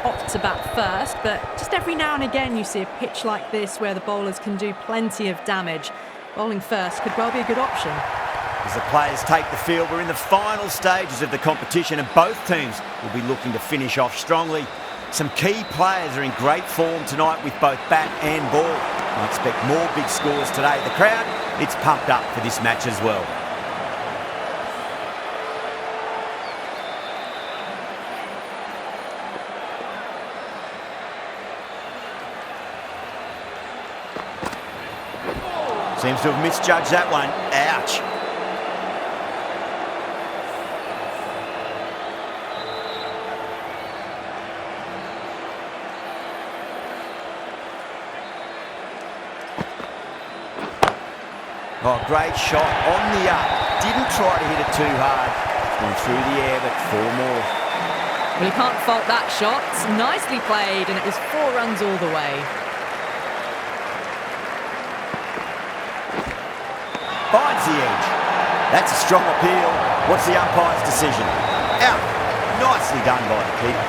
opt to bat first, but just every now and again you see a pitch like this where the bowlers can do plenty of damage. Bowling first could well be a good option. As the players take the field, we're in the final stages of the competition and both teams will be looking to finish off strongly. Some key players are in great form tonight with both bat and ball. I expect more big scores today. The crowd, it's pumped up for this match as well. Seems to have misjudged that one. Ouch. Oh, great shot on the up. Didn't try to hit it too hard. Went through the air, but 4 more. Well, you can't fault that shot. Nicely played, and it was 4 runs all the way. Finds the edge. That's a strong appeal. What's the umpire's decision? Out. Nicely done by the keeper.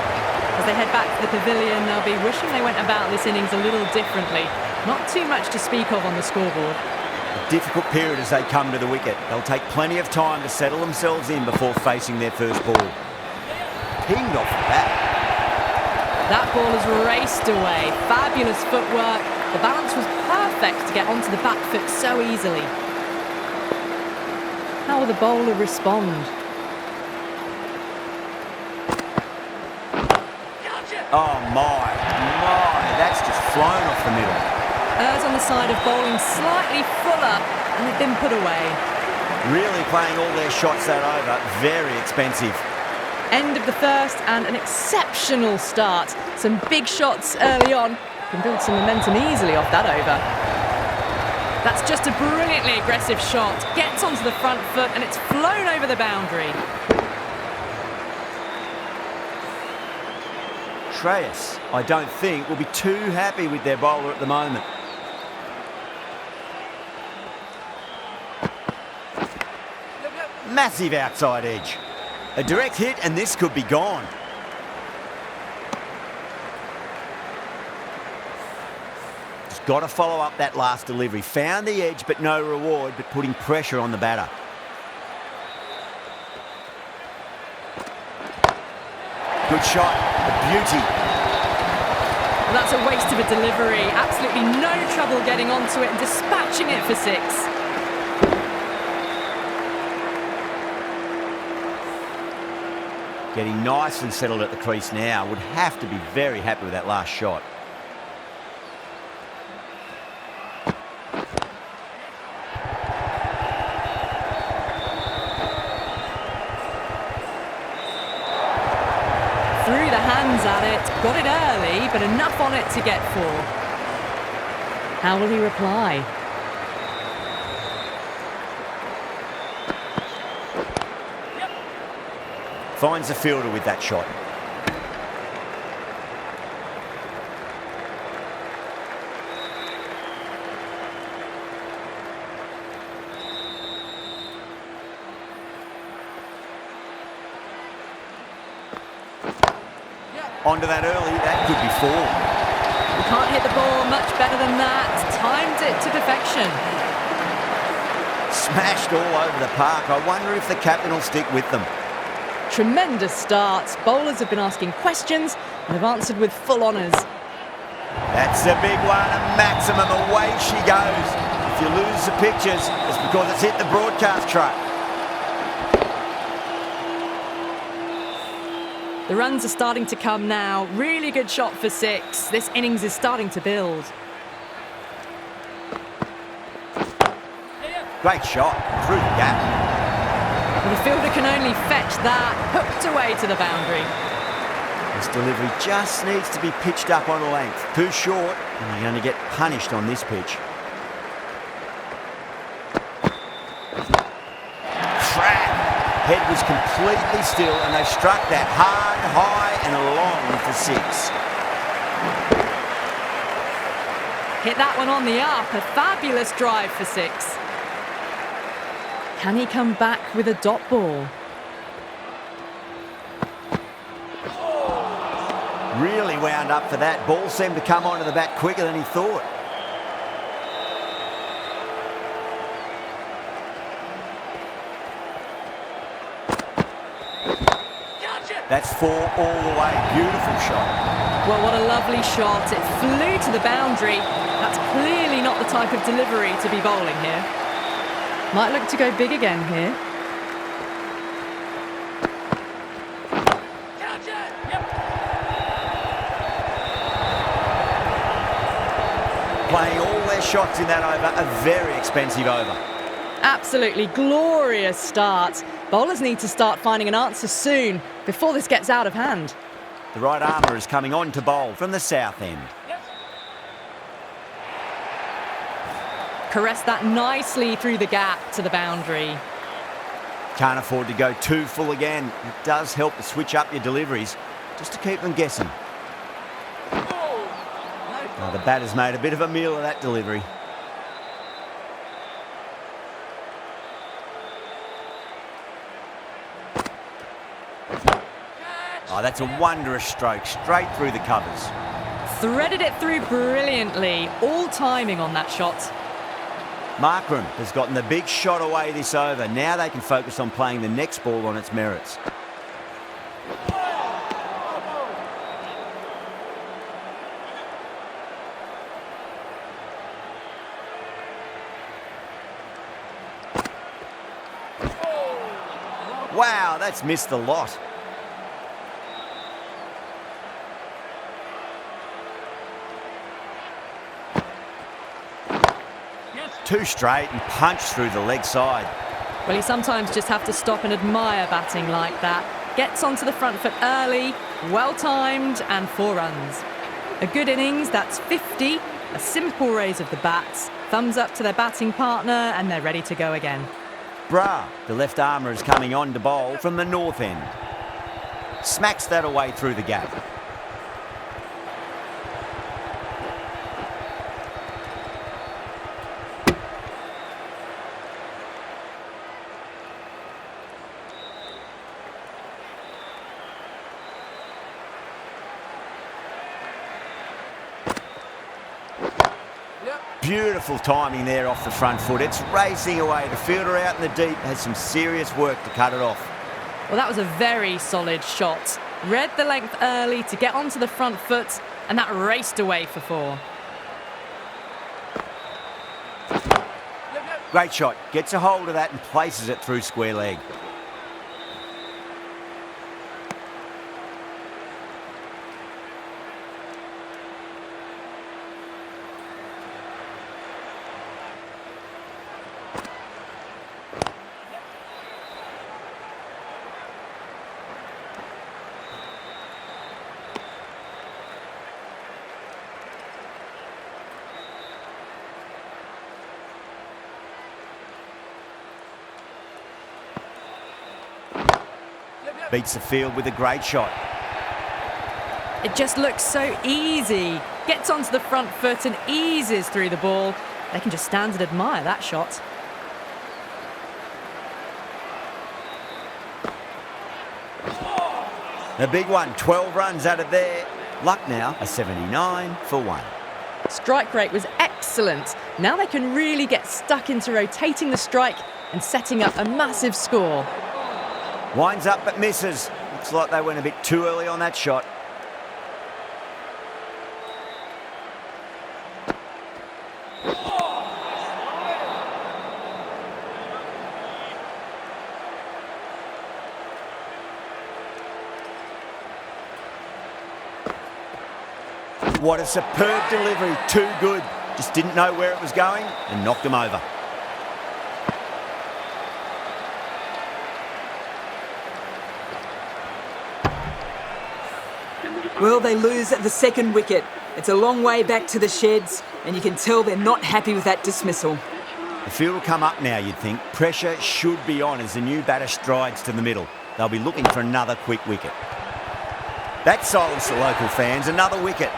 As they head back to the pavilion, they'll be wishing they went about this innings a little differently. Not too much to speak of on the scoreboard. A difficult period as they come to the wicket. They'll take plenty of time to settle themselves in before facing their first ball. Pinged off the bat. That ball has raced away. Fabulous footwork. The balance was perfect to get onto the back foot so easily. How will the bowler respond? Oh my, that's just flown off the middle. Errs on the side of bowling slightly fuller, and they've been put away. Really playing all their shots that over. Very expensive. End of the first and an exceptional start. Some big shots early on. Can build some momentum easily off that over. That's just a brilliantly aggressive shot. Gets onto the front foot and it's flown over the boundary. Shreyas, I don't think, will be too happy with their bowler at the moment. Massive outside edge. A direct hit and this could be gone. Just got to follow up that last delivery. Found the edge but no reward, but putting pressure on the batter. Good shot, a beauty. Well, that's a waste of a delivery. Absolutely no trouble getting onto it and dispatching it for 6. Getting nicely settled at the crease now. Would have to be very happy with that last shot. Threw the hands at it, got it early, but enough on it to get 4. How will he reply? Finds the fielder with that shot. Onto that early, that could be 4. You can't hit the ball much better than that. Timed it to perfection. Smashed all over the park. I wonder if the captain will stick with them. Tremendous starts. Bowlers have been asking questions and have answered with full honours. That's a big one, a maximum. Away she goes. If you lose the pictures, it's because it's hit the broadcast truck. The runs are starting to come now. Really good shot for 6. This innings is starting to build. Great shot through the gap. Well, the fielder can only fetch that, hooked away to the boundary. This delivery just needs to be pitched up on a length. Too short, and you're going to get punished on this pitch. Crack! Head was completely still, and they've struck that hard, high, and long for 6. Hit that one on the up, a fabulous drive for 6. Can he come back with a dot ball? Really wound up for that. Ball seemed to come onto the bat quicker than he thought. That's 4 all the way. Beautiful shot. Well, what a lovely shot. It flew to the boundary. That's clearly not the type of delivery to be bowling here. Might look to go big again here. Playing all their shots in that over, a very expensive over. Absolutely glorious start. Bowlers need to start finding an answer soon before this gets out of hand. The right armour is coming on to bowl from the south end. Caress that nicely through the gap to the boundary. Can't afford to go too full again. It does help to switch up your deliveries just to keep them guessing. Oh, the batter's made a bit of a meal of that delivery. Oh, that's a wondrous stroke, straight through the covers. Threaded it through brilliantly, all timing on that shot. Markram has gotten the big shot away this over. Now they can focus on playing the next ball on its merits. Wow, that's missed the lot. Too straight and punched through the leg side. Well, you sometimes just have to stop and admire batting like that. Gets onto the front foot early, well-timed, and 4 runs. A good innings, that's 50. A simple raise of the bats. Thumbs up to their batting partner, and they're ready to go again. Bra, the left armour, is coming on to bowl from the north end. Smacks that away through the gap. Beautiful timing there off the front foot. It's racing away. The fielder out in the deep has some serious work to cut it off. Well, that was a very solid shot. Read the length early to get onto the front foot, and that raced away for 4. Great shot. Gets a hold of that and places it through square leg. Beats the field with a great shot. It just looks so easy. Gets onto the front foot and eases through the ball. They can just stand and admire that shot. The big one, 12 runs out of there. Luck now, a 79 for 1. Strike rate was excellent. Now they can really get stuck into rotating the strike and setting up a massive score. Winds up but misses. Looks like they went a bit too early on that shot. What a superb delivery. Too good. Just didn't know where it was going and knocked him over. Well, they lose at the second wicket. It's a long way back to the sheds, and you can tell they're not happy with that dismissal. The field will come up now, you'd think. Pressure should be on as the new batter strides to the middle. They'll be looking for another quick wicket. That silenced the local fans. Another wicket.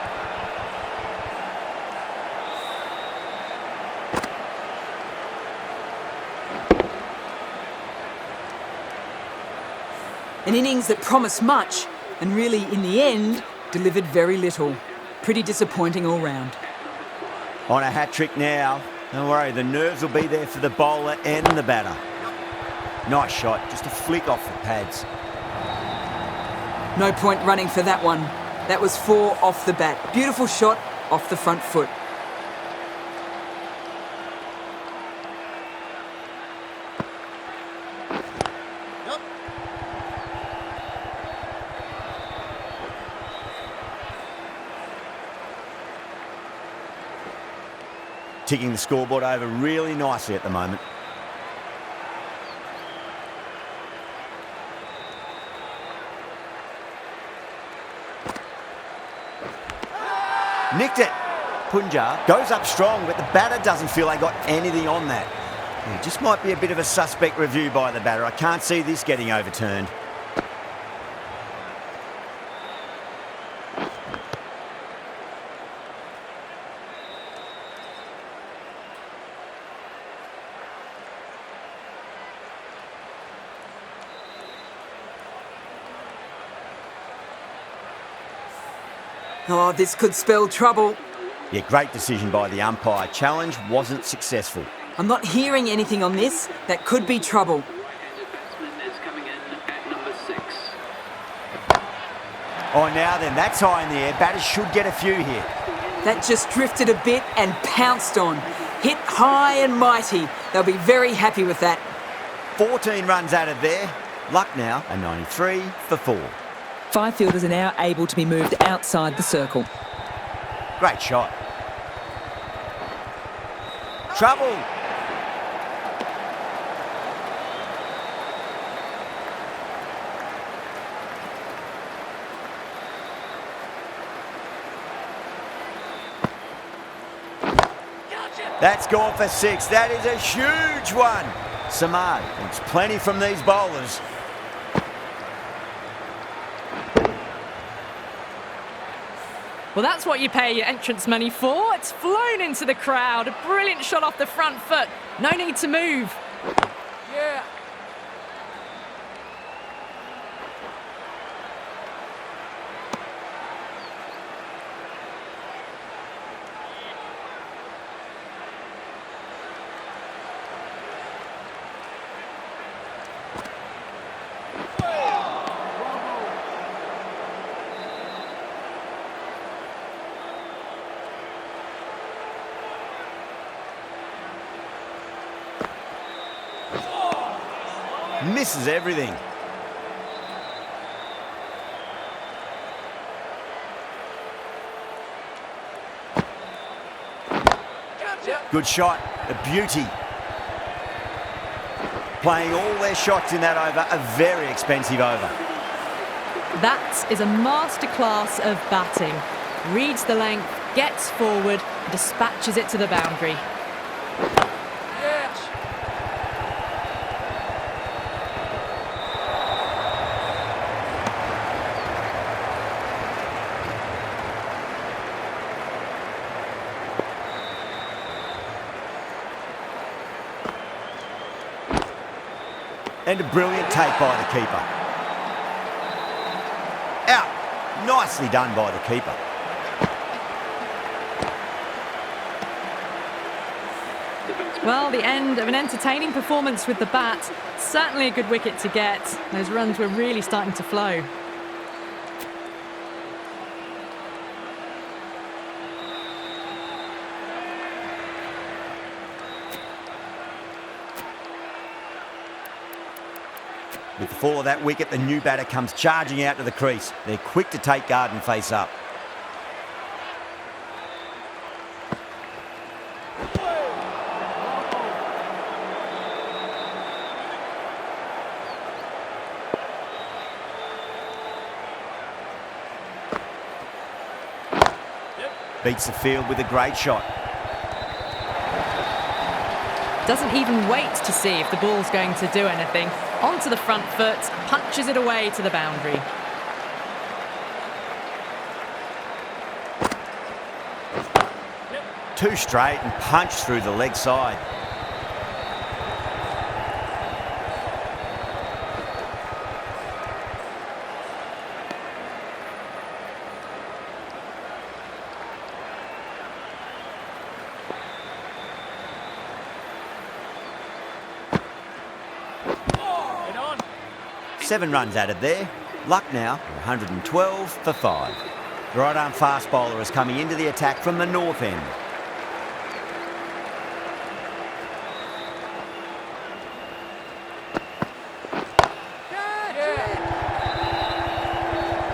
An innings that promised much, and really, in the end, delivered very little. Pretty disappointing all round. On a hat-trick now. Don't worry, the nerves will be there for the bowler and the batter. Nice shot, just a flick off the pads. No point running for that one. That was 4 off the bat. Beautiful shot off the front foot. Ticking the scoreboard over really nicely at the moment. Nicked it. Punjab goes up strong, but the batter doesn't feel they got anything on that. It just might be a bit of a suspect review by the batter. I can't see this getting overturned. Oh, this could spell trouble. Yeah, great decision by the umpire. Challenge wasn't successful. I'm not hearing anything on this. That could be trouble. Oh, now then, that's high in the air. Batters should get a few here. That just drifted a bit and pounced on. Hit high and mighty. They'll be very happy with that. 14 runs out of there. Luck now, a 93 for 4. 5 fielders are now able to be moved outside the circle. Great shot. Trouble. That's gone for 6. That is a huge one. Samad wants plenty from these bowlers. Well, that's what you pay your entrance money for. It's flown into the crowd. A brilliant shot off the front foot. No need to move. Yeah. Misses everything. Good shot, a beauty. Playing all their shots in that over, a very expensive over. That is a masterclass of batting. Reads the length, gets forward, dispatches it to the boundary. And a brilliant take by the keeper. Out. Nicely done by the keeper. Well, the end of an entertaining performance with the bat. Certainly a good wicket to get. Those runs were really starting to flow. With the fall of that wicket, the new batter comes charging out to the crease. They're quick to take guard and face up. Beats the field with a great shot. Doesn't even wait to see if the ball's going to do anything. Onto the front foot, punches it away to the boundary. Two straight and punch through the leg side. 7 runs added there. Luck now, 112 for 5. The right-arm fast bowler is coming into the attack from the north end.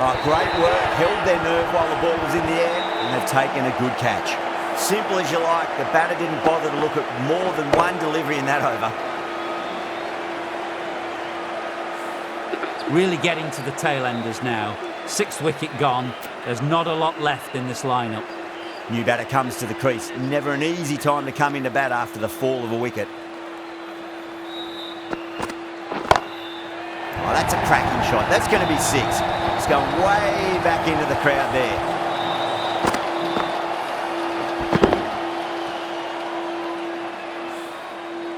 Oh, great work, held their nerve while the ball was in the air, and they've taken a good catch. Simple as you like, the batter didn't bother to look at more than one delivery in that over. Really getting to the tail enders now. 6th wicket gone. There's not a lot left in this lineup. New batter comes to the crease. Never an easy time to come into bat after the fall of a wicket. Oh, that's a cracking shot. That's going to be 6. It's going way back into the crowd there.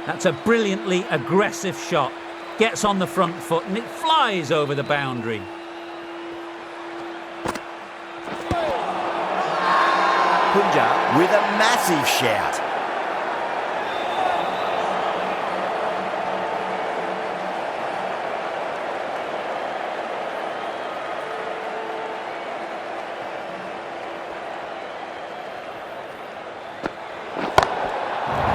That's a brilliantly aggressive shot. Gets on the front foot and it flies over the boundary. Punjab with a massive shout.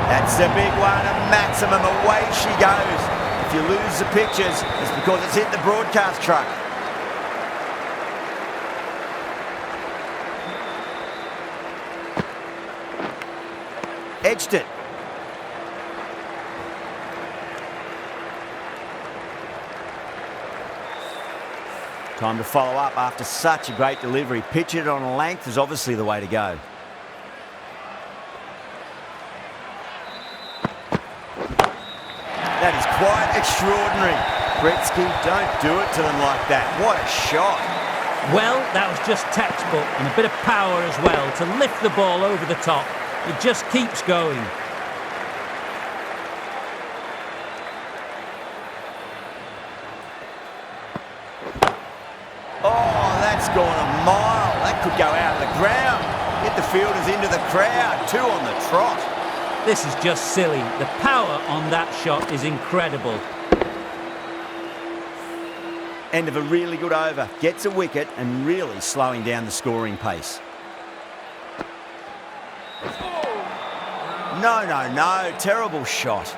That's a big one, a maximum. Away she goes. If you lose the pictures, it's because it's hit the broadcast truck. Edged it. Time to follow up after such a great delivery. Pitch it on a length is obviously the way to go. That is quite extraordinary. Gretzky, don't do it to them like that. What a shot. Well, that was just textbook and a bit of power as well to lift the ball over the top. It just keeps going. Oh, that's gone a mile. That could go out of the ground. Get the fielders into the crowd. 2 on the trot. This is just silly. The power on that shot is incredible. End of a really good over. Gets a wicket and really slowing down the scoring pace. No. Terrible shot.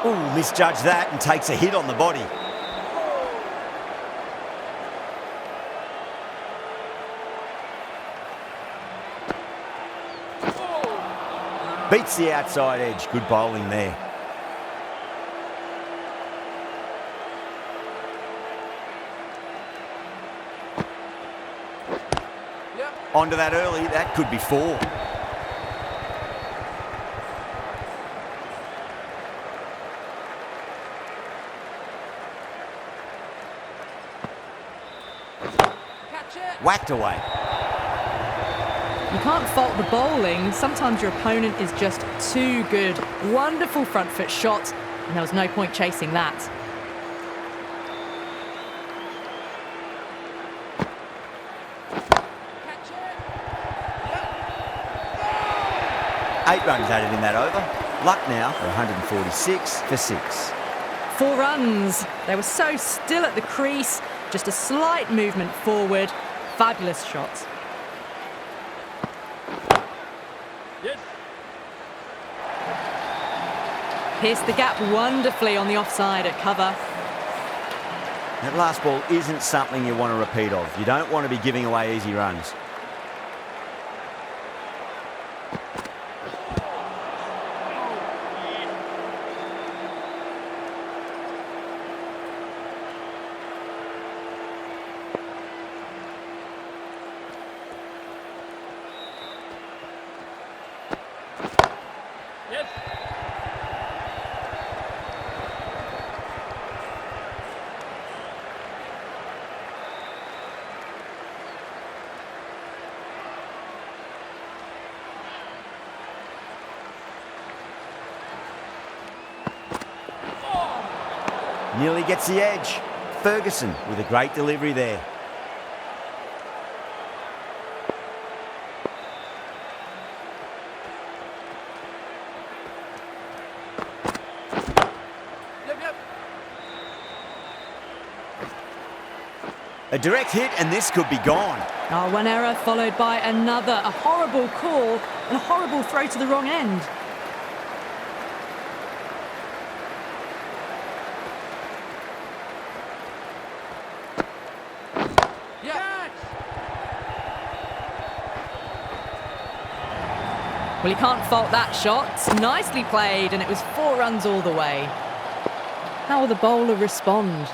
Ooh, misjudged that and takes a hit on the body. Beats the outside edge. Good bowling there. Onto that early. That could be 4. Whacked away. You can't fault the bowling. Sometimes your opponent is just too good. Wonderful front foot shot, and there was no point chasing that. Eight runs added in that over. Luck now for 146 for 6. 4 runs. They were so still at the crease. Just a slight movement forward. Fabulous shot. Pierced the gap wonderfully on the offside at cover. That last ball isn't something you want to repeat of. You don't want to be giving away easy runs. Nearly gets the edge. Ferguson with a great delivery there. A direct hit and this could be gone. Oh, one error followed by another. A horrible call and a horrible throw to the wrong end. Well, you can't fault that shot. Nicely played, and it was 4 runs all the way. How will the bowler respond?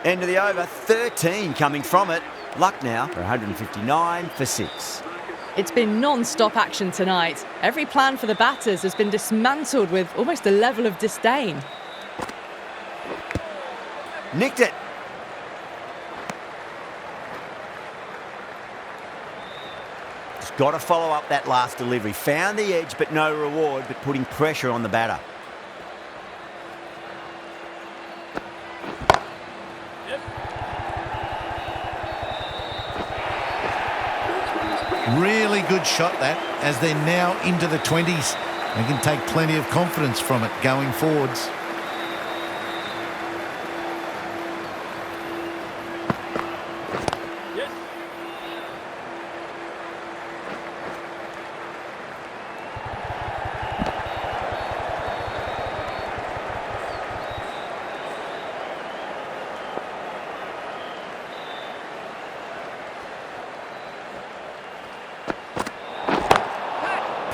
End of the over, 13 coming from it. Luck now for 159 for 6. It's been non-stop action tonight. Every plan for the batters has been dismantled with almost a level of disdain. Nicked it. Just got to follow up that last delivery. Found the edge, but no reward, but putting pressure on the batter. Really good shot that, as they're now into the 20s. They can take plenty of confidence from it going forwards.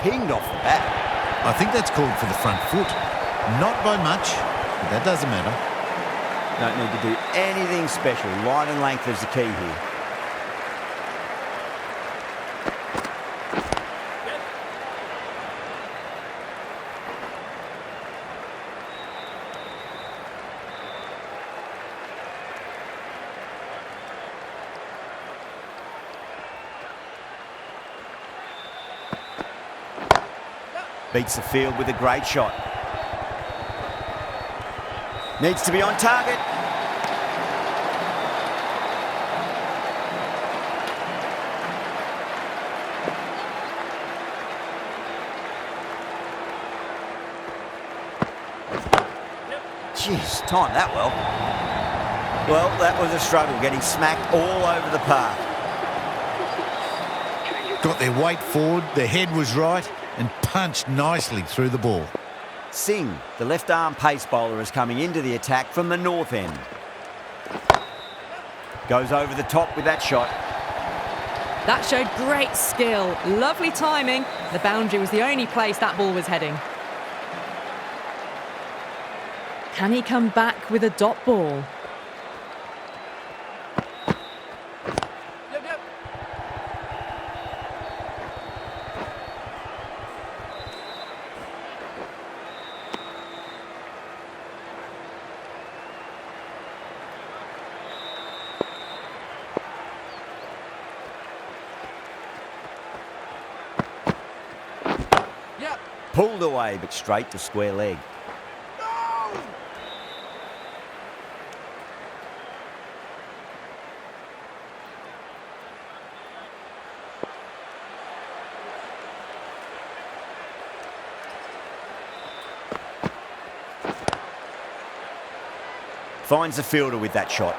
Pinged off the bat. I think that's called for the front foot. Not by much, but that doesn't matter. Don't need to do anything special. Line and length is the key here. Beats the field with a great shot. Needs to be on target. Jeez, timed that well. Well, that was a struggle, getting smacked all over the park. Got their weight forward, their head was right, and punched nicely through the ball. Singh, the left-arm pace bowler, is coming into the attack from the north end. Goes over the top with that shot. That showed great skill. Lovely timing. The boundary was the only place that ball was heading. Can he come back with a dot ball? Pulled away, but straight to square leg. Finds the fielder with that shot.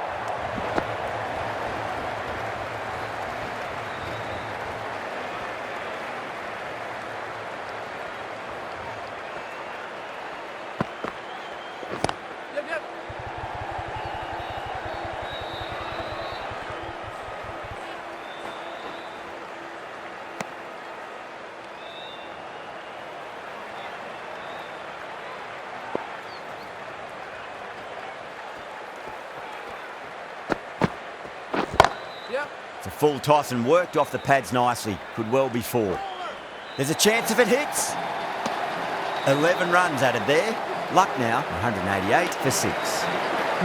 It's a full toss and worked off the pads nicely. Could well be 4. There's a chance if it hits. 11 runs added there. Luck now, 188 for 6.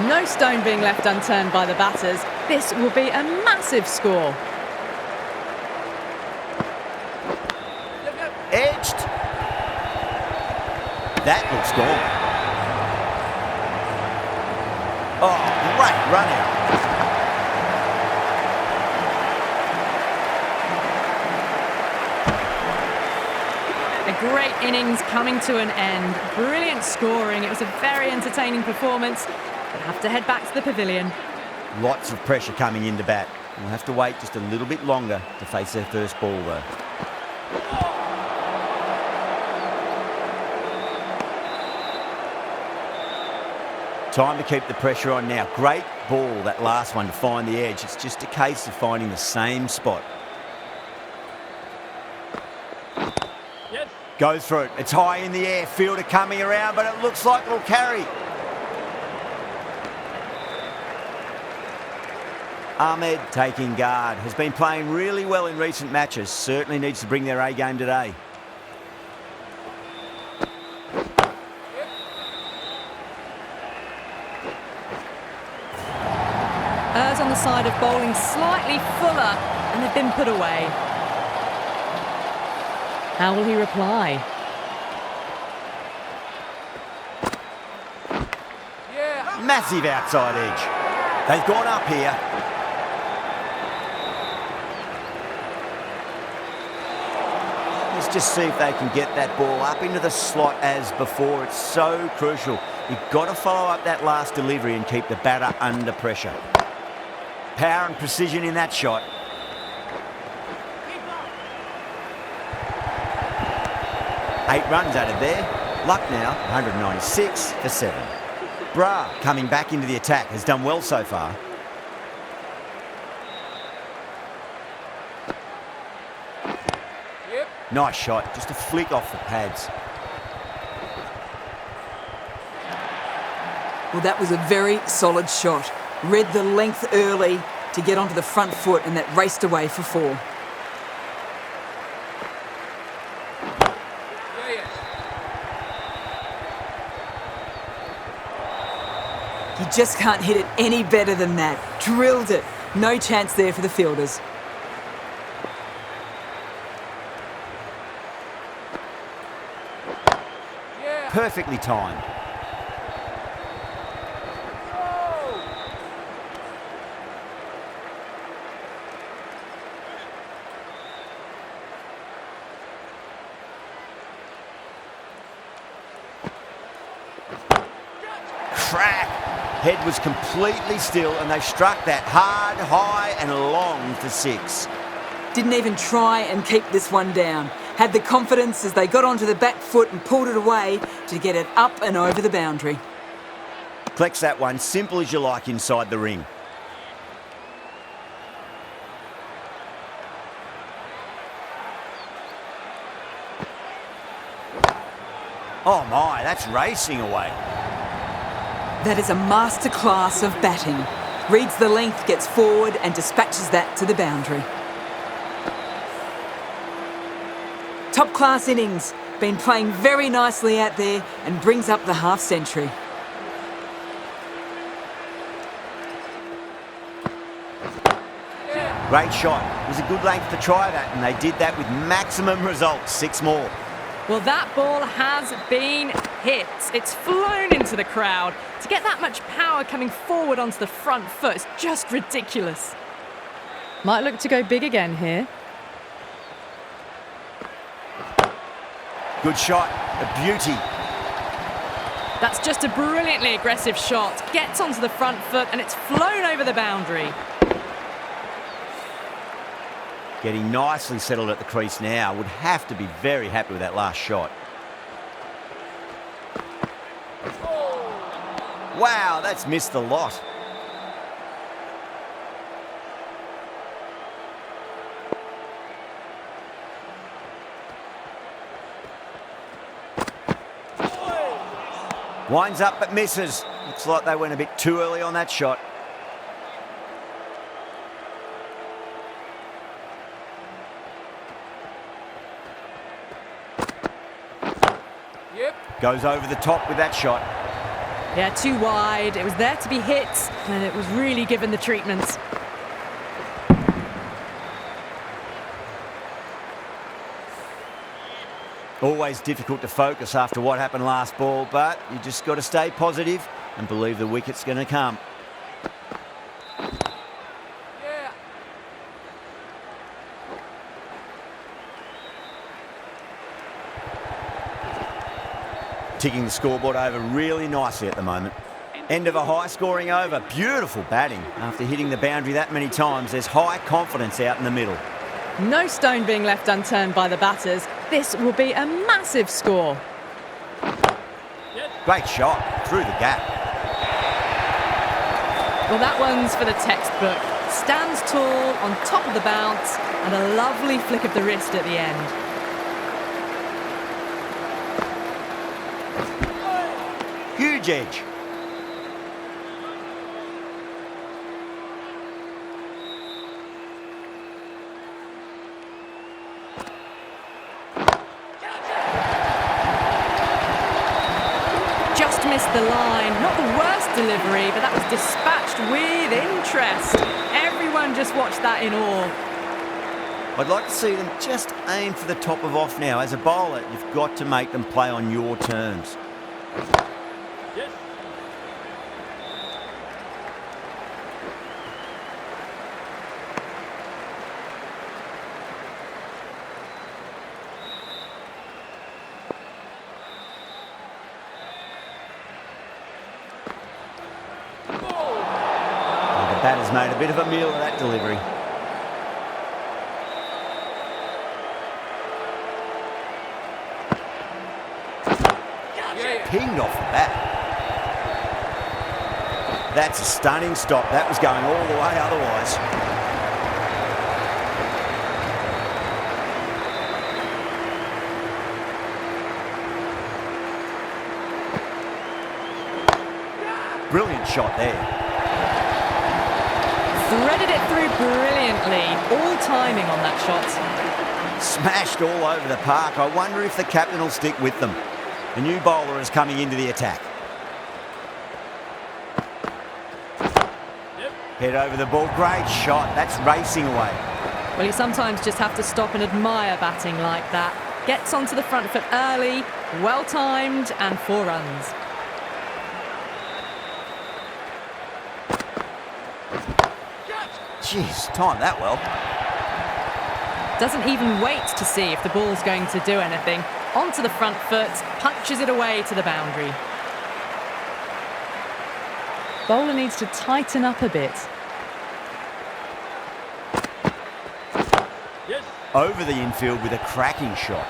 No stone being left unturned by the batters. This will be a massive score. Edged. That looks gone. Oh, great run out. great innings coming to an end. Brilliant scoring. It was a very entertaining performance. They'll have to head back to the pavilion. Lots of pressure coming into bat. We'll have to wait just a little bit longer to face their first ball, though. Time to keep the pressure on now. Great ball, that last one, to find the edge. It's just a case of finding the same spot. Yes. Goes for it. It's high in the air. Fielder coming around, but it looks like it'll carry. Ahmed taking guard. Has been playing really well in recent matches. Certainly needs to bring their A game today. Errs on the side of bowling slightly fuller, and they've been put away. How will he reply? Massive outside edge. They've gone up here. Let's just see if they can get that ball up into the slot as before. It's so crucial. You've got to follow up that last delivery and keep the batter under pressure. Power and precision in that shot. Eight runs added there. Lucknow, 196 for 7. Bra, coming back into the attack, has done well so far. Nice shot, just a flick off the pads. Well, that was a very solid shot. Read the length early to get onto the front foot, and that raced away for 4. You just can't hit it any better than that. Drilled it. No chance there for the fielders. Perfectly timed. Crack! Head was completely still, and they struck that hard, high and long for 6. Didn't even try and keep this one down. Had the confidence as they got onto the back foot and pulled it away to get it up and over the boundary. Collects that one, simple as you like, inside the ring. Oh my, that's racing away. That is a masterclass of batting. Reads the length, gets forward and dispatches that to the boundary. Top class innings. Been playing very nicely out there and brings up the half century. Great shot. It was a good length to try that, and they did that with maximum results. 6 more. Well, that ball has been hit. It's flown into the crowd. To get that much power coming forward onto the front foot is just ridiculous. Might look to go big again here. Good shot. A beauty. That's just a brilliantly aggressive shot. Gets onto the front foot and it's flown over the boundary. Getting nicely settled at the crease now. Would have to be very happy with that last shot. Wow, that's missed the lot. Winds up but misses. Looks like they went a bit too early on that shot. Goes over the top with that shot. Yeah, too wide. It was there to be hit and it was really given the treatment. Always difficult to focus after what happened last ball, but you just got to stay positive and believe the wicket's going to come. ticking the scoreboard over really nicely at the moment. End of a high-scoring over. Beautiful batting. After hitting the boundary that many times, there's high confidence out in the middle. No stone being left unturned by the batters. This will be a massive score. Great shot through the gap. Well, that one's for the textbook. Stands tall on top of the bounce and a lovely flick of the wrist at the end. Huge edge. Just missed the line. Not the worst delivery, but that was dispatched with interest. Everyone just watched that in awe. I'd like to see them just aim for the top of off now. As a bowler, you've got to make them play on your terms. The batter's made a bit of a meal of that delivery. Pinged off the bat. That's a stunning stop. That was going all the way otherwise. Brilliant shot there. Threaded it through brilliantly. All timing on that shot. Smashed all over the park. I wonder if the captain will stick with them. The new bowler is coming into the attack. Head over the ball. Great shot. That's racing away. Well, you sometimes just have to stop and admire batting like that. Gets onto the front foot early, well timed, and 4 runs. Jeez, timed that well. Doesn't even wait to see if the ball's going to do anything. Onto the front foot, punches it away to the boundary. Bowler needs to tighten up a bit. Over the infield with a cracking shot.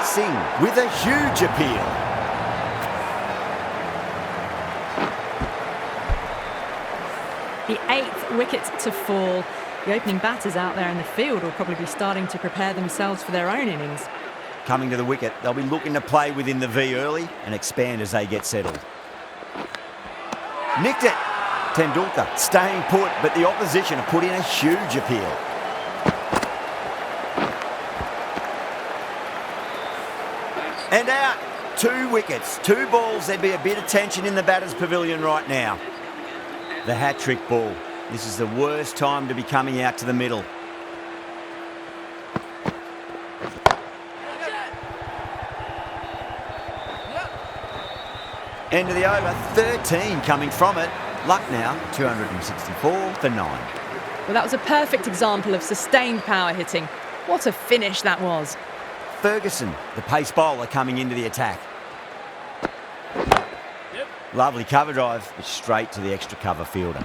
Singh with a huge appeal. The 8th wicket to fall. The opening batters out there in the field will probably be starting to prepare themselves for their own innings. Coming to the wicket, they'll be looking to play within the V early and expand as they get settled. Nicked it. Tendulkar staying put, but the opposition have put in a huge appeal. And out. 2 wickets, 2 balls. There'd be a bit of tension in the batter's pavilion right now. The hat-trick ball. This is the worst time to be coming out to the middle. End of the over, 13 coming from it. Luck now, 264 for 9. Well, that was a perfect example of sustained power hitting. What a finish that was. Ferguson, the pace bowler, coming into the attack. Lovely cover drive, but straight to the extra cover fielder.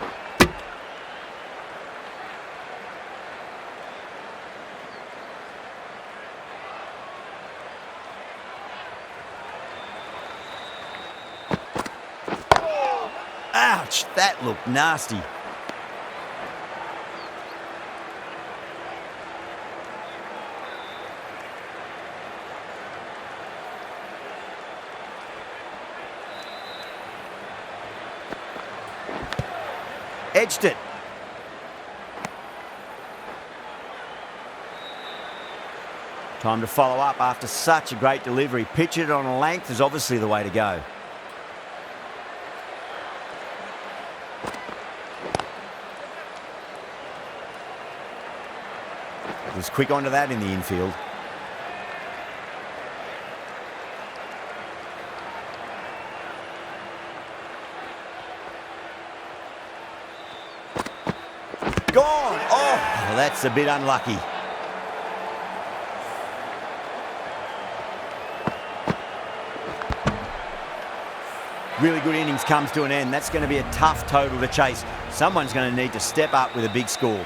Ouch, that looked nasty. Edged it. Time to follow up after such a great delivery. Pitch it on a length is obviously the way to go. Was quick onto that in the infield. gone. Oh, well, that's a bit unlucky. Really good innings comes to an end. That's going to be a tough total to chase. Someone's going to need to step up with a big score.